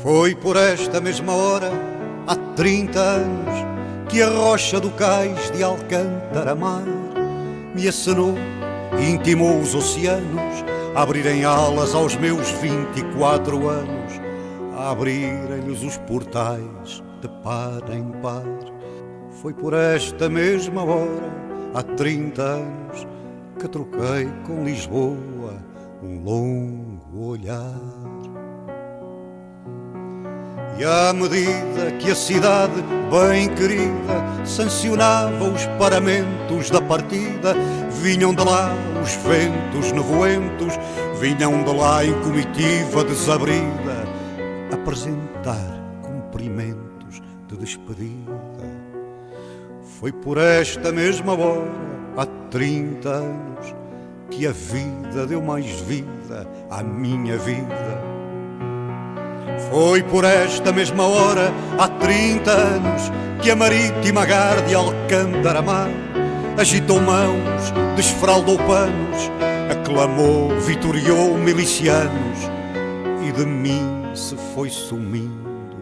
Foi por esta mesma hora, há 30 anos, que a rocha do cais de Alcântara Mar me acenou e intimou os oceanos a abrirem alas aos meus 24 anos, a abrirem-lhes os portais de par em par. Foi por esta mesma hora, há 30 anos, que troquei com Lisboa um longo olhar. E à medida que a cidade bem querida sancionava os paramentos da partida, vinham de lá os ventos nevoentos, vinham de lá em comitiva desabrida, apresentar cumprimentos de despedida. Foi por esta mesma hora, há 30 anos, que a vida deu mais vida à minha vida. Foi por esta mesma hora, há 30 anos, que a marítima gar de Alcântara Mar agitou mãos, desfraldou panos, aclamou, vitoriou milicianos e de mim se foi sumindo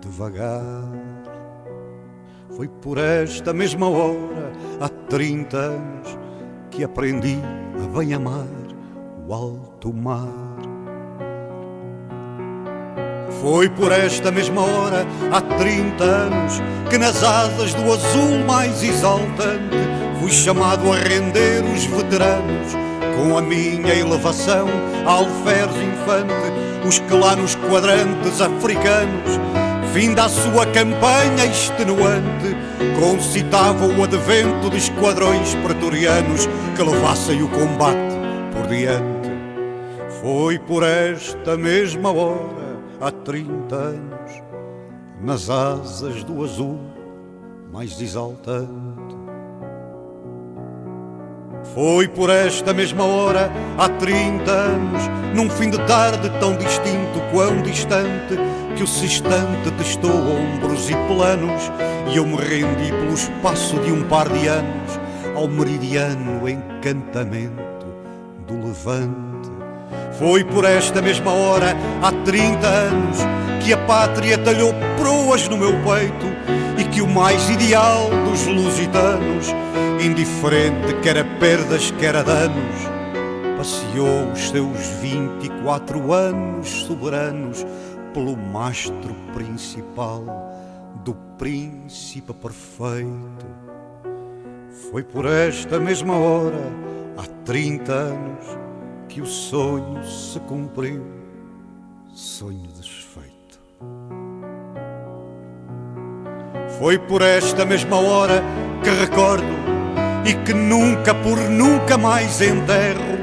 devagar. Foi por esta mesma hora, há 30 anos, que aprendi a bem amar o alto mar. Foi por esta mesma hora, há 30 anos, que nas asas do azul mais exaltante fui chamado a render os veteranos com a minha elevação, alferes infante, os que lá nos quadrantes africanos, finda a sua campanha extenuante, concitavam o advento de esquadrões pretorianos que levassem o combate por diante. Foi por esta mesma hora, há 30 anos, nas asas do azul mais exaltante. Foi por esta mesma hora, há 30 anos, num fim de tarde tão distinto quão distante, que o sextante testou ombros e planos, e eu me rendi pelo espaço de um par de anos ao meridiano encantamento do levante. Foi por esta mesma hora, há 30 anos, que a pátria talhou proas no meu peito e que o mais ideal dos lusitanos, indiferente quer a perdas, quer a danos, passeou os seus 24 anos soberanos pelo mastro principal do príncipe perfeito. Foi por esta mesma hora, há 30 anos, que o sonho se cumpriu, sonho desfeito. Foi por esta mesma hora que recordo e que nunca por nunca mais enterro,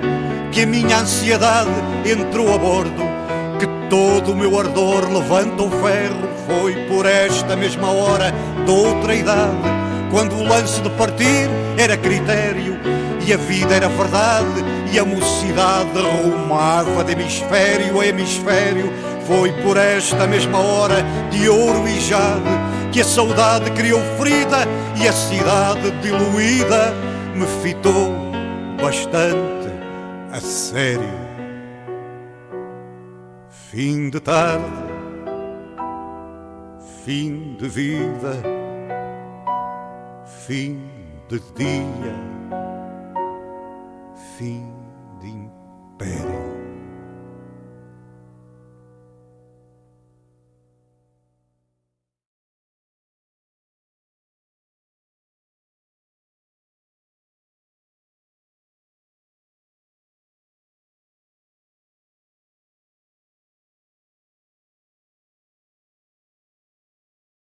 que a minha ansiedade entrou a bordo, que todo o meu ardor levanta o ferro. Foi por esta mesma hora de outra idade, quando o lance de partir era critério e a vida era verdade e a mocidade rumava de hemisfério a hemisfério. Foi por esta mesma hora de ouro e jade que a saudade criou ferida e a cidade diluída me fitou bastante a sério. Fim de tarde, fim de vida, fim de dia, fim de império.